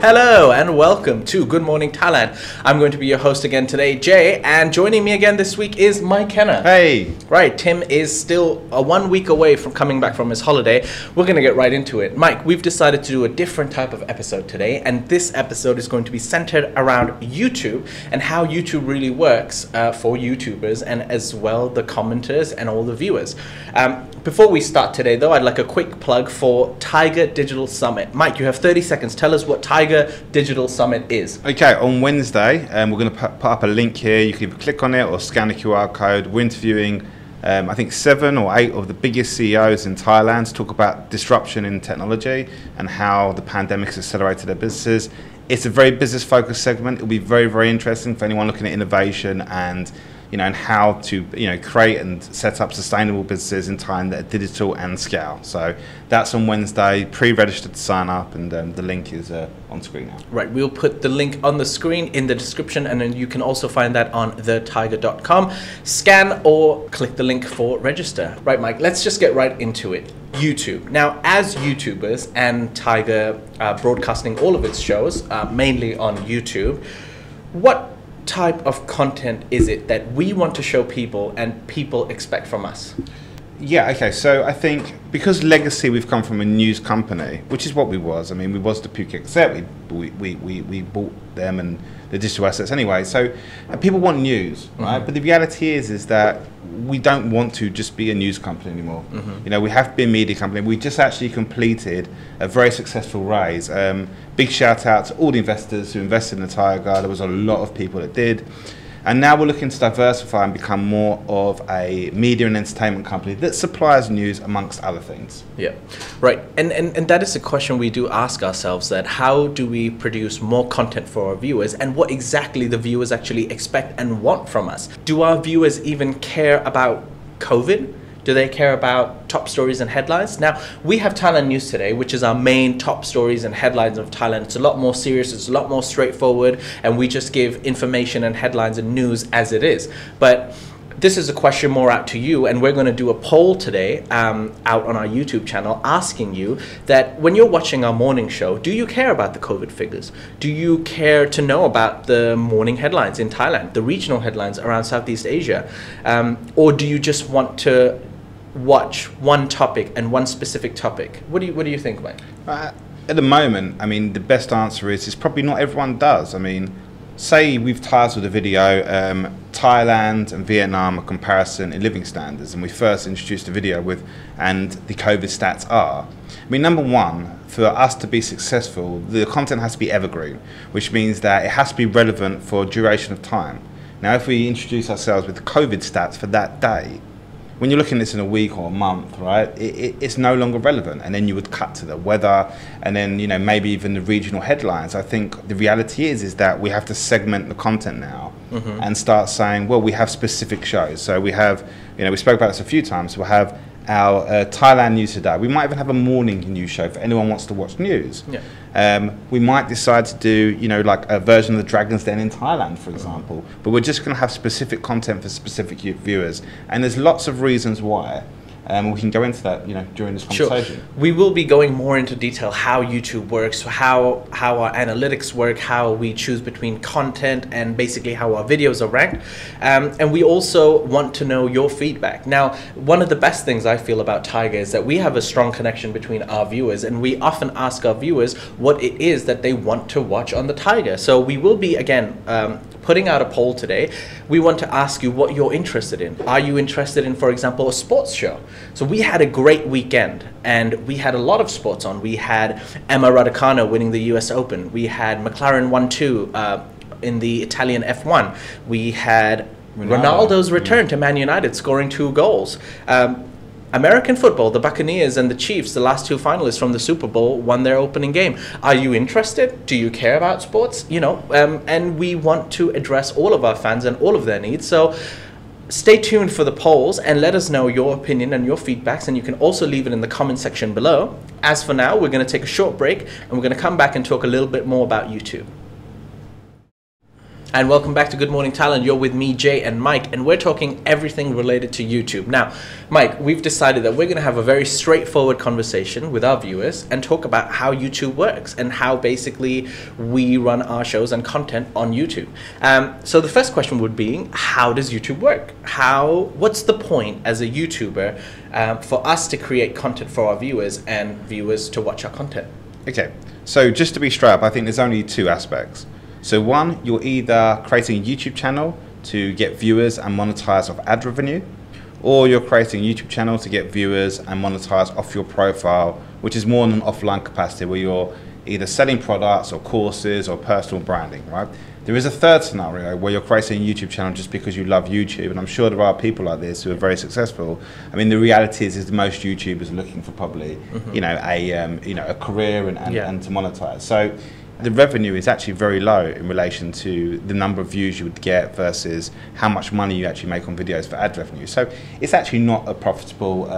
Hello and welcome to Good Morning Thailand. I'm going to be your host again today, Jay, and joining me again this week is Mike Henner. Hey! Right, Tim is still 1 week away from coming back from his holiday. We're going to get right into it. Mike, we've decided to do a different type of episode today, and this episode is going to be centered around YouTube and how YouTube really works for YouTubers and as well the commenters and all the viewers. Before we start today though, I'd like a quick plug for Thaiger Digital Summit. Mike, you have 30 seconds. Tell us what Thaiger Digital Summit is. Okay, on Wednesday, we're going to put up a link here. You can either click on it or scan the QR code. We're interviewing, I think, 7 or 8 of the biggest CEOs in Thailand to talk about disruption in technology and how the pandemic has accelerated their businesses. It's a very business-focused segment. It'll be very, very interesting for anyone looking at innovation and and how to create and set up sustainable businesses in time that are digital and scale. So that's on Wednesday. Pre-registered to sign up, and the link is on screen now. Right, we'll put the link on the screen in the description, and then you can also find that on thethaiger.com. Scan or click the link for register. Right, Mike, let's just get right into it. YouTube. Now, as YouTubers and Thaiger broadcasting all of its shows, mainly on YouTube, what type of content is it that we want to show people and people expect from us? Yeah, okay, so I think because Legacy, we've come from a news company, which is what we was. I mean, we was the Phuket Gazette. We bought them and the digital assets anyway. So people want news, right? But the reality is that we don't want to just be a news company anymore. We have to be a media company. We just actually completed a very successful raise. Big shout out to all the investors who invested in the Thaiger. There was a lot of people that did. And now we're looking to diversify and become more of a media and entertainment company that supplies news amongst other things. Yeah, right. And that is a question we do ask ourselves, that how do we produce more content for our viewers and what exactly the viewers actually expect and want from us? Do our viewers even care about COVID? Do they care about top stories and headlines? Now, we have Thailand News Today, which is our main top stories and headlines of Thailand. It's a lot more serious, it's a lot more straightforward, and we just give information and headlines and news as it is. But this is a question more out to you, and we're going to do a poll today out on our YouTube channel asking you that when you're watching our morning show, do you care about the COVID figures? Do you care to know about the morning headlines in Thailand, the regional headlines around Southeast Asia? Or do you just want to watch one topic and one specific topic? What do you think, Mike? At the moment, I mean, the best answer is probably not everyone does. I mean, say we've titled the video Thailand and Vietnam, a comparison in living standards, and we first introduced the video with and the COVID stats are. I mean, number one, for us to be successful, the content has to be evergreen, which means that it has to be relevant for a duration of time. Now, if we introduce ourselves with the COVID stats for that day, when you're looking at this in a week or a month, right, it's no longer relevant. And then you would cut to the weather and then, maybe even the regional headlines. I think the reality is that we have to segment the content now and start saying, well, we have specific shows. So we have, we spoke about this a few times. We'll have our Thailand News Today. We might even have a morning news show for anyone who wants to watch news. Yeah. We might decide to do, like a version of the Dragon's Den in Thailand, for example. But we're just going to have specific content for specific viewers. And there's lots of reasons why. We can go into that, during this conversation. Sure. We will be going more into detail how YouTube works, how our analytics work, how we choose between content, and basically how our videos are ranked. And we also want to know your feedback. Now, one of the best things I feel about Thaiger is that we have a strong connection between our viewers, and we often ask our viewers what it is that they want to watch on the Thaiger. So we will be, again, putting out a poll today. We want to ask you what you're interested in. Are you interested in, for example, a sports show? So we had a great weekend and we had a lot of sports on. We had Emma Raducanu winning the US Open. We had McLaren 1-2 in the Italian F1. We had Ronaldo's return to Man United, scoring 2 goals. American football, the Buccaneers and the Chiefs, the last 2 finalists from the Super Bowl, won their opening game. Are you interested? Do you care about sports? And we want to address all of our fans and all of their needs. So stay tuned for the polls and let us know your opinion and your feedbacks, and you can also leave it in the comment section below. As for now, we're going to take a short break and we're going to come back and talk a little bit more about YouTube. And welcome back to Good Morning Talent. You're with me, Jay, and Mike, and we're talking everything related to YouTube. Now, Mike, we've decided that we're going to have a very straightforward conversation with our viewers and talk about how YouTube works and how basically we run our shows and content on YouTube. So the first question would be, how does YouTube work? What's the point as a YouTuber for us to create content for our viewers and viewers to watch our content? Okay, so just to be straight up, I think there's only two aspects. So one, you're either creating a YouTube channel to get viewers and monetize off ad revenue, or you're creating a YouTube channel to get viewers and monetize off your profile, which is more in an offline capacity where you're either selling products or courses or personal branding, right? There is a third scenario where you're creating a YouTube channel just because you love YouTube, and I'm sure there are people like this who are very successful. I mean, the reality is most YouTubers are looking for probably, a career and to monetize. So the revenue is actually very low in relation to the number of views you would get versus how much money you actually make on videos for ad revenue. So it's actually not a profitable,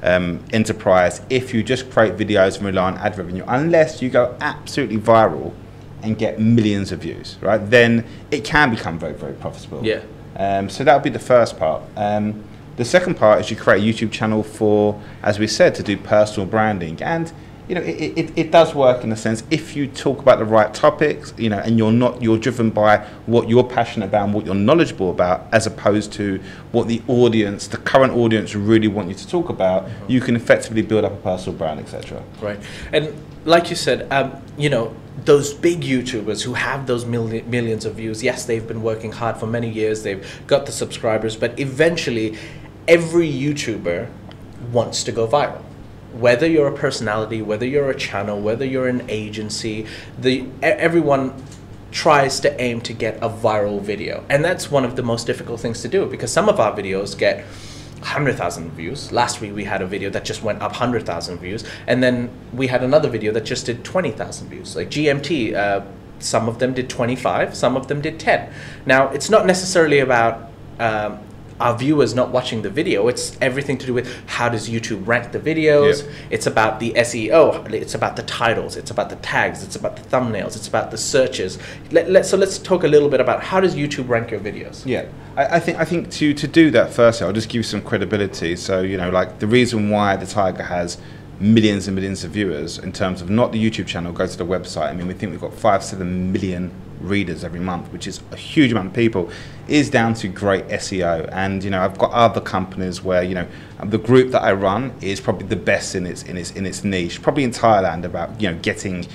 enterprise if you just create videos and rely on ad revenue, unless you go absolutely viral and get millions of views, right? Then it can become very, very profitable. Yeah. So that would be the first part. The second part is you create a YouTube channel for, as we said, to do personal branding. And it does work in a sense if you talk about the right topics, and you're driven by what you're passionate about and what you're knowledgeable about, as opposed to what the current audience really want you to talk about. You can effectively build up a personal brand, etc. Right. And like you said, those big YouTubers who have those millions of views, yes, they've been working hard for many years, they've got the subscribers, but eventually every YouTuber wants to go viral. Whether you're a personality, whether you're a channel, whether you're an agency, everyone tries to aim to get a viral video. And that's one of the most difficult things to do, because some of our videos get 100,000 views. Last week we had a video that just went up 100,000 views, and then we had another video that just did 20,000 views. Like GMT, some of them did 25, some of them did 10. Now, it's not necessarily about our viewers not watching the video. It's everything to do with how does YouTube rank the videos. Yep. It's about the S.E.O. It's about the titles. It's about the tags. It's about the thumbnails. It's about the searches. So let's talk a little bit about how does YouTube rank your videos. Yeah, I think to do that, firstly, I'll just give you some credibility. So like the reason why the Thaiger has millions and millions of viewers in terms of not the YouTube channel, go to the website. I mean, we think we've got 5-7 million readers every month, which is a huge amount of people, is down to great SEO. And I've got other companies where the group that I run is probably the best in its niche, probably in Thailand, about getting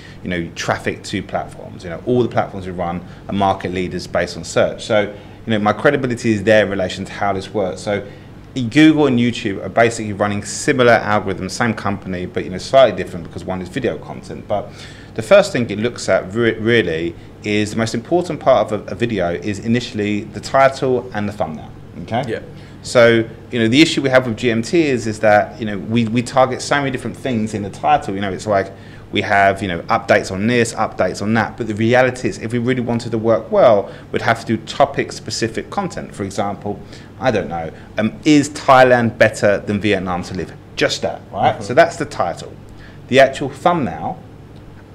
traffic to platforms. All the platforms we run are market leaders based on search. So my credibility is there in relation to how this works. So Google and YouTube are basically running similar algorithms, same company, but slightly different because one is video content. But the first thing it looks at really is the most important part of a video is initially the title and the thumbnail. Okay. Yeah. So the issue we have with GMT is that we target so many different things in the title. It's like we have updates on this, updates on that. But the reality is, if we really wanted to work well, we'd have to do topic-specific content. For example, I don't know, is Thailand better than Vietnam to live? Just that, right? So that's the title. The actual thumbnail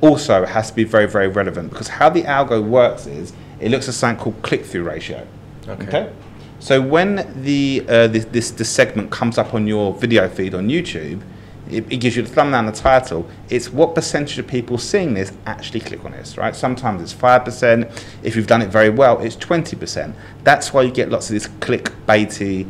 also has to be very, very relevant, because how the algo works is it looks at something called click-through ratio. Okay. So when this segment comes up on your video feed on YouTube, it gives you the thumbnail and the title. It's what percentage of people seeing this actually click on this, right? Sometimes it's 5%. If you've done it very well, it's 20%. That's why you get lots of these clickbaity,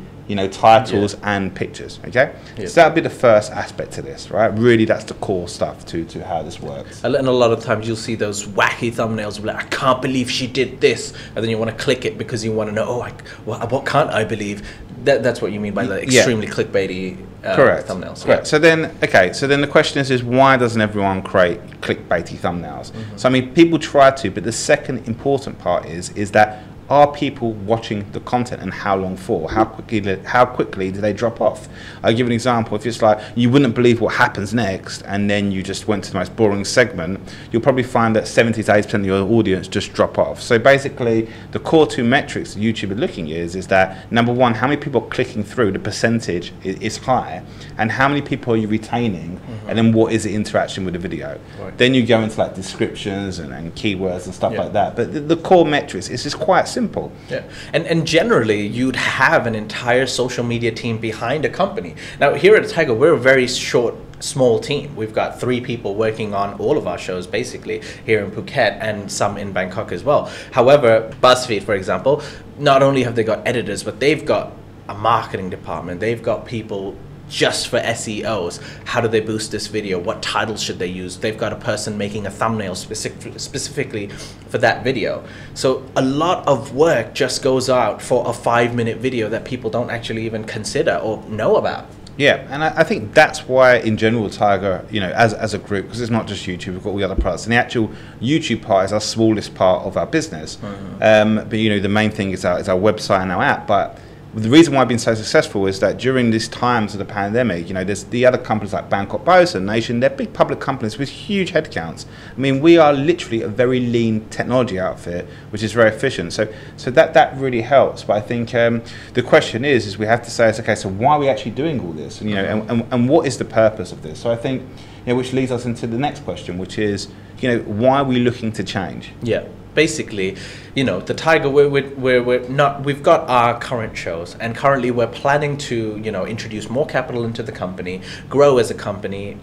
titles and pictures, okay? Yeah. So that would be the first aspect to this, right? Really, that's the core stuff to how this works. And a lot of times you'll see those wacky thumbnails like, I can't believe she did this. And then you want to click it because you want to know, what can't I believe? That's what you mean by the extremely clickbaity thumbnails. Correct. So then the question is why doesn't everyone create clickbaity thumbnails? So I mean, people try to, but the second important part is that are people watching the content and how long for? How quickly do they drop off? I'll give an example. If it's like you wouldn't believe what happens next, and then you just went to the most boring segment, you'll probably find that 70 to 80% of your audience just drop off. So basically, the core two metrics that YouTube are looking is that number one, how many people are clicking through? The percentage is high, and how many people are you retaining? And then what is the interaction with the video? Right. Then you go into like descriptions and keywords and stuff like that. But the core metrics is just quite simple. Yeah, and generally you'd have an entire social media team behind a company. Now here at Thaiger, we're a very small team. We've got 3 people working on all of our shows basically here in Phuket and some in Bangkok as well. However, BuzzFeed, for example, not only have they got editors, but they've got a marketing department. They've got people just for SEOs. How do they boost this video? What titles should they use? They've got a person making a thumbnail specifically for that video. So a lot of work just goes out for a 5-minute video that people don't actually even consider or know about. Yeah, and I think that's why, in general, Thaiger, you know, as a group, because it's not just YouTube, we've got all the other products, and the actual YouTube part is our smallest part of our business. But you know, the main thing is our website and our app. But the reason why I've been so successful is that during these times of the pandemic, you know, there's the other companies like Bangkok, Bosa, Nation, they're big public companies with huge headcounts. I mean, we are literally a very lean technology outfit, which is very efficient. So that really helps. But I think the question is we have to say, okay, so why are we actually doing all this? And, you know, and what is the purpose of this? So I think, you know, which leads us into the next question, which is, you know, why are we looking to change? Yeah. Basically, you know, the Thaiger, we've got our current shows, and currently we're planning to, you know, introduce more capital into the company, grow as a company,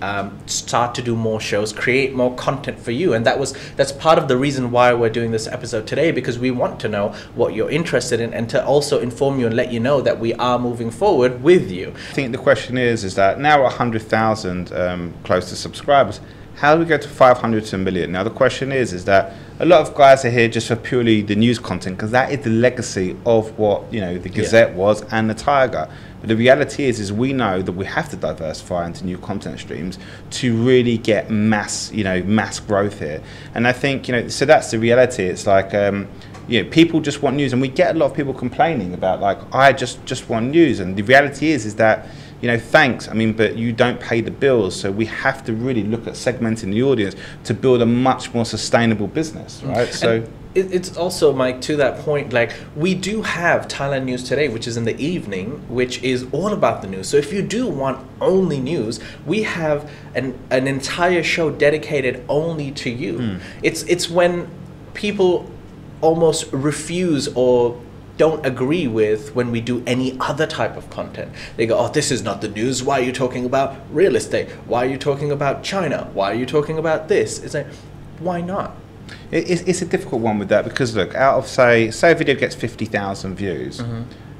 start to do more shows, create more content for you. And that's part of the reason why we're doing this episode today, because we want to know what you're interested in and to also inform you and let you know that we are moving forward with you. I think the question is that now 100,000 close to subscribers, how do we go to 500 to 1 million? Now the question is that a lot of guys are here just for purely the news content, because that is the legacy of what, you know, the Gazette was and the Thaiger. But the reality is we know that we have to diversify into new content streams to really get mass growth here. And I think, you know, so that's the reality. It's like, you know, people just want news, and we get a lot of people complaining about like, I just want news. And the reality is that, you know, thanks, I mean, but you don't pay the bills, so we have to really look at segmenting the audience to build a much more sustainable business, right? So it's also, Mike, to that point, like, we do have Thailand News Today, which is in the evening, which is all about the news. So if you do want only news, we have an entire show dedicated only to you. It's when people almost refuse or don't agree with when we do any other type of content. They go, oh, this is not the news. Why are you talking about real estate? Why are you talking about China? Why are you talking about this? It's like, why not? It's a difficult one with that, because look, out of say a video gets 50,000 views,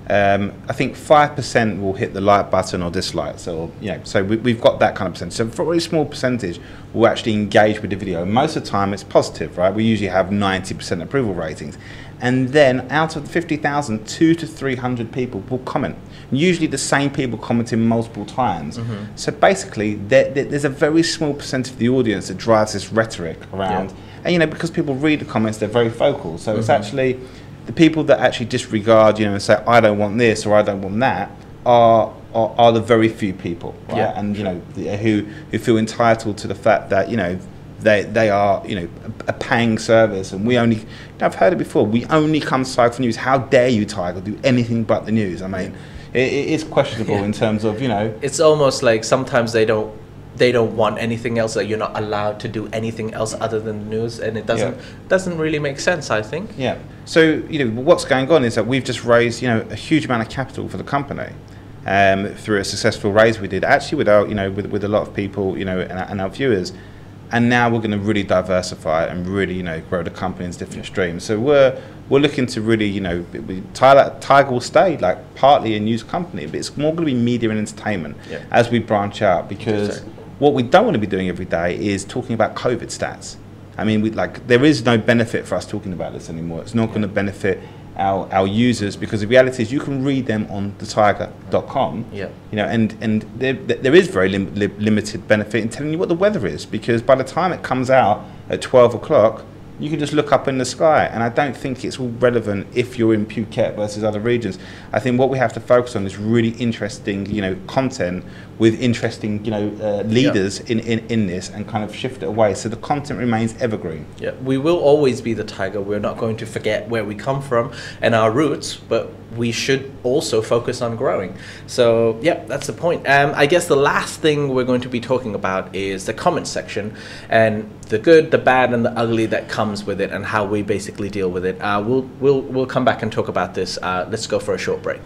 I think 5% will hit the like button or dislike. So, you know, so we've got that kind of percentage. So for a very small percentage will actually engage with the video. Most of the time it's positive, right? We usually have 90% approval ratings. And then out of the 50,000, 200 to 300 people will comment. Usually the same people commenting multiple times. So basically there's a very small percentage of the audience that drives this rhetoric around. And, you know, because people read the comments, they're very vocal. So it's actually the people that actually disregard, you know, and say, I don't want this or I don't want that, are the very few people, right? And, you know, who feel entitled to the fact that, you know, they are, you know, a paying service, and we only, you know, I've heard it before, we only come to Thaiger for news. How dare you, Thaiger, do anything but the news? I mean, it is questionable in terms of, you know, it's almost like sometimes they don't want anything else, that you're not allowed to do anything else other than the news, and it doesn't really make sense, I think. Yeah. So, you know, what's going on is that we've just raised, you know, a huge amount of capital for the company. Through a successful raise we did, actually with our, you know, with a lot of people, you know, and our viewers. And now we're going to really diversify and really, you know, grow the company in different streams. So we're looking to really, you know, Thaiger will stay like partly a news company, but it's more going to be media and entertainment as we branch out, because what we don't want to be doing every day is talking about COVID stats. I mean, there is no benefit for us talking about this anymore. It's not going to benefit our users, because the reality is you can read them on thethaiger.com. You know, and there is very limited benefit in telling you what the weather is, because by the time it comes out at 12 o'clock, you can just look up in the sky. And I don't think it's all relevant if you're in Phuket versus other regions. I think what we have to focus on is really interesting, you know, content with interesting, you know, leaders in this, and kind of shift it away so the content remains evergreen. Yeah, we will always be the Thaiger. We're not going to forget where we come from and our roots, but we should also focus on growing. So yeah, that's the point. I guess the last thing we're going to be talking about is the comment section and the good, the bad, and the ugly that comes with it, and how we basically deal with it. We'll come back and talk about this. Let's go for a short break.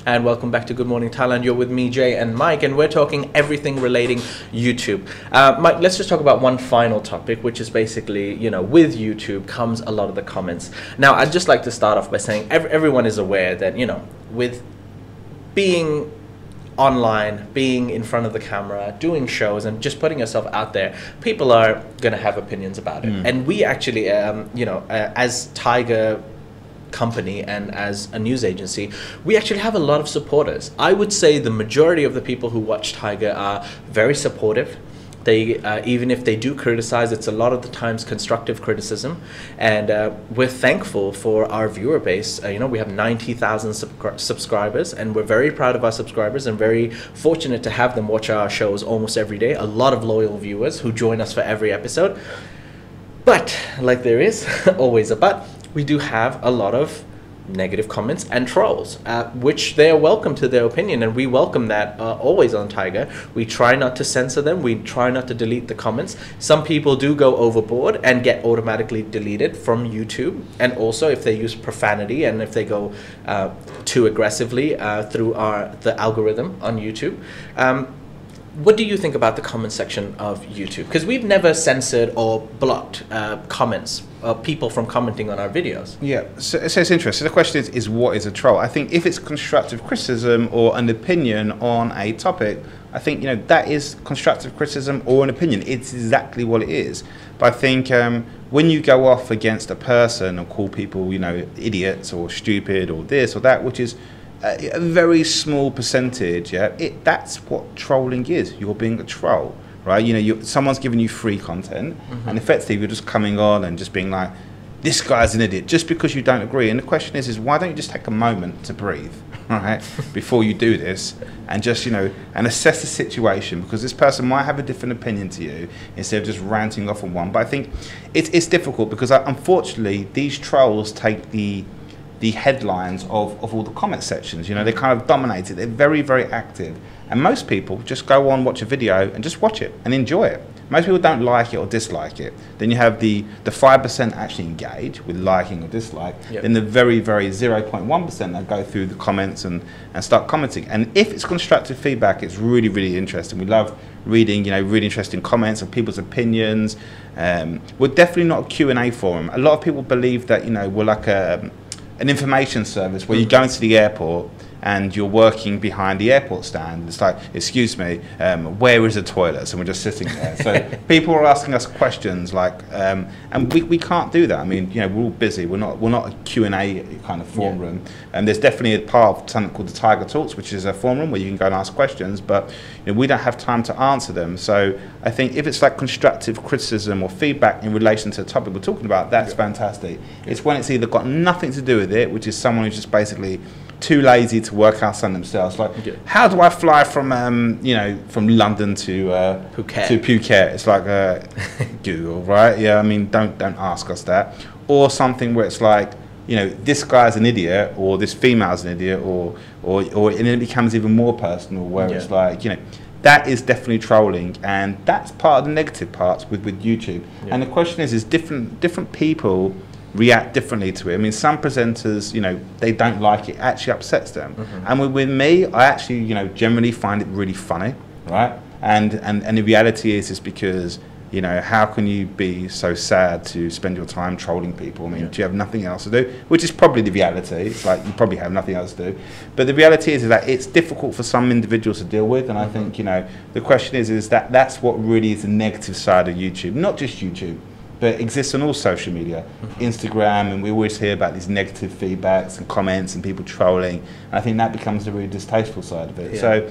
And welcome back to Good Morning Thailand. You're with me, Jay, and Mike, and we're talking everything relating YouTube. Mike, let's just talk about one final topic, which is basically, you know, with YouTube comes a lot of the comments. Now, I'd just like to start off by saying everyone is aware that, you know, with being online, being in front of the camera, doing shows, and just putting yourself out there, people are going to have opinions about it. And we actually, you know, as Thaiger company and as a news agency, we actually have a lot of supporters. I would say the majority of the people who watch Thaiger are very supportive. They even if they do criticize, it's a lot of the times constructive criticism, and we're thankful for our viewer base. You know, we have 90,000 subscribers, and we're very proud of our subscribers and very fortunate to have them watch our shows almost every day. A lot of loyal viewers who join us for every episode. But like there is always a but, we do have a lot of negative comments and trolls, which they are welcome to their opinion, and we welcome that always on Thaiger. We try not to censor them. We try not to delete the comments. Some people do go overboard and get automatically deleted from YouTube, and also if they use profanity and if they go too aggressively through the algorithm on YouTube. What do you think about the comment section of YouTube? Because we've never censored or blocked comments, people from commenting on our videos. Yeah, so it's interesting. The question is what is a troll? I think if it's constructive criticism or an opinion on a topic, I think, you know, that is constructive criticism or an opinion. It's exactly what it is. But I think when you go off against a person and call people, you know, idiots or stupid or this or that, which is a very small percentage, that's what trolling is. You're being a troll, right? You know, someone's giving you free content, and effectively you're just coming on and just being like, this guy's an idiot, just because you don't agree. And the question is why don't you just take a moment to breathe, right, before you do this, and just, you know, and assess the situation, because this person might have a different opinion to you, instead of just ranting off on one. But I think it's difficult because unfortunately these trolls take the headlines of all the comment sections. You know, they kind of dominate it. They're very, very active. And most people just go on, watch a video and just watch it and enjoy it. Most people don't like it or dislike it. Then you have the 5% actually engage with liking or dislike. Then the very, very 0.1% that go through the comments and start commenting. And if it's constructive feedback, it's really, really interesting. We love reading, you know, really interesting comments of people's opinions. We're definitely not a Q&A forum. A lot of people believe that, you know, we're like an information service where you go into the airport and you're working behind the airport stand. It's like, excuse me, where is the toilet? And we're just sitting there. So people are asking us questions like, and we can't do that. I mean, you know, we're all busy. We're not a Q&A kind of forum room. And there's definitely a part of something called the Thaiger Talks, which is a forum room where you can go and ask questions, but you know, we don't have time to answer them. So I think if it's like constructive criticism or feedback in relation to the topic we're talking about, that's fantastic. It's when it's either got nothing to do with it, which is someone who's just basically too lazy to work out something themselves. Like, how do I fly from you know, from London to Phuket? It's like Google, right? Yeah, I mean, don't ask us that. Or something where it's like, you know, this guy's an idiot, or this female's an idiot, or and then it becomes even more personal, where it's like, you know, that is definitely trolling, and that's part of the negative parts with YouTube. And the question is different people react differently to it. I mean, some presenters, you know, they don't like it, actually upsets them. And with me, I actually, you know, generally find it really funny, right? And the reality is because, you know, how can you be so sad to spend your time trolling people? I mean, do you have nothing else to do? Which is probably the reality. It's like, you probably have nothing else to do. But the reality is that it's difficult for some individuals to deal with. And I think, you know, the question is that that's what really is the negative side of YouTube. Not just YouTube, but it exists on all social media, Instagram, and we always hear about these negative feedbacks and comments and people trolling. And I think that becomes the really distasteful side of it. So,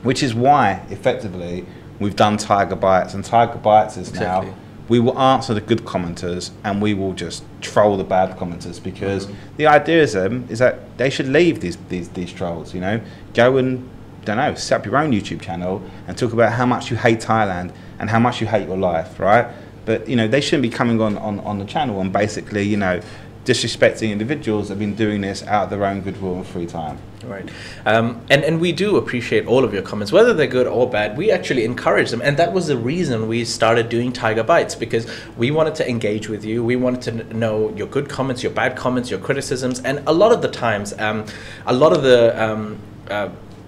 which is why, effectively, we've done Thaiger Bites, and Thaiger Bites is now, we will answer the good commenters and we will just troll the bad commenters, because the idea is that they should leave these trolls, you know. Go and, don't know, set up your own YouTube channel and talk about how much you hate Thailand and how much you hate your life, right? But, you know, they shouldn't be coming on the channel and basically, you know, disrespecting individuals that have been doing this out of their own goodwill and free time. Right. And we do appreciate all of your comments, whether they're good or bad. We actually encourage them. And that was the reason we started doing Thaiger Bites, because we wanted to engage with you. We wanted to know your good comments, your bad comments, your criticisms. And a lot of the times, a lot of the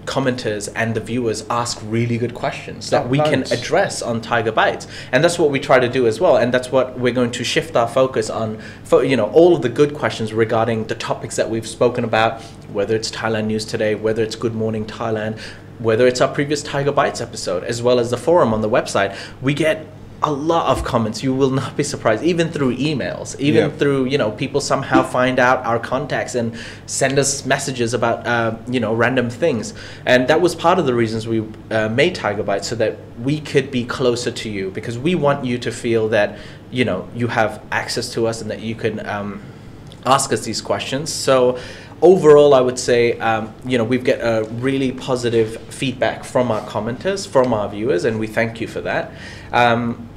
commenters and the viewers ask really good questions that we can address on Thaiger Bites, and that's what we try to do as well, and that's what we're going to shift our focus on, for, you know, all of the good questions regarding the topics that we've spoken about, whether it's Thailand News Today, whether it's Good Morning Thailand, whether it's our previous Thaiger Bites episode, as well as the forum on the website. We get a lot of comments. You will not be surprised, even through emails, even through, you know, people somehow find out our contacts and send us messages about, you know, random things. And that was part of the reasons we made Thaiger Bites, so that we could be closer to you, because we want you to feel that, you know, you have access to us and that you can ask us these questions. So overall, I would say, you know, we've got a really positive feedback from our commenters, from our viewers, and we thank you for that.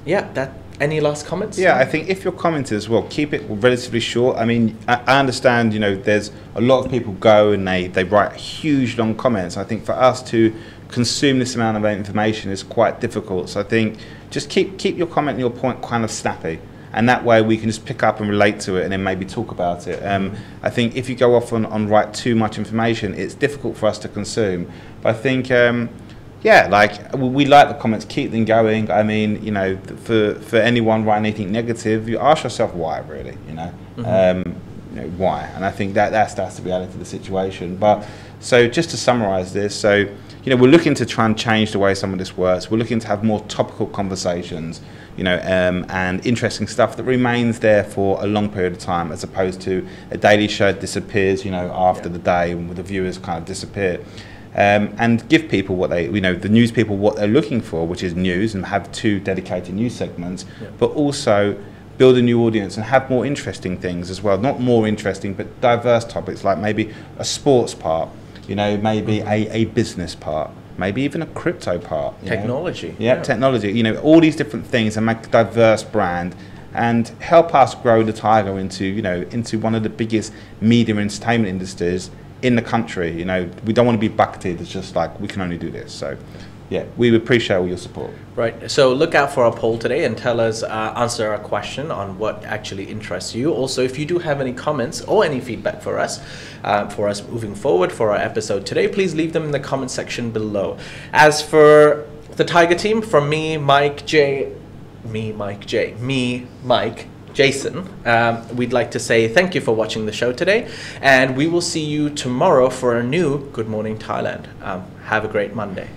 Yeah, any last comments? Yeah, I think if you're commenters, well, keep it relatively short. I mean, I understand, you know, there's a lot of people go and they write huge long comments. I think for us to consume this amount of information is quite difficult. So I think just keep your comment and your point kind of snappy. And that way we can just pick up and relate to it and then maybe talk about it. I think if you go off on write too much information, it's difficult for us to consume. But I think, yeah, like, we like the comments, keep them going. I mean, you know, for anyone writing anything negative, you ask yourself why, really, you know. You know, why? And I think that's the reality of the situation. But so just to summarize this, so, you know, we're looking to try and change the way some of this works. We're looking to have more topical conversations, you know, and interesting stuff that remains there for a long period of time, as opposed to a daily show that disappears, you know, after the day, and the viewers kind of disappear. And give people what they, you know, the news people what they're looking for, which is news, and have 2 dedicated news segments, but also build a new audience and have more interesting things as well. Not more interesting, but diverse topics, like maybe a sports part, you know, maybe a business part, maybe even a crypto part. Technology. Yeah, technology. You know, all these different things, and make a diverse brand and help us grow the Thaiger into, you know, into one of the biggest media and entertainment industries in the country. You know, we don't want to be bucketed. It's just like, we can only do this. So yeah, we appreciate all your support. Right. So look out for our poll today and tell us, answer our question on what actually interests you. Also, if you do have any comments or any feedback for us moving forward for our episode today, please leave them in the comment section below. As for the Thaiger team, from me, Mike, Jason, we'd like to say thank you for watching the show today, and we will see you tomorrow for a new Good Morning Thailand. Have a great Monday.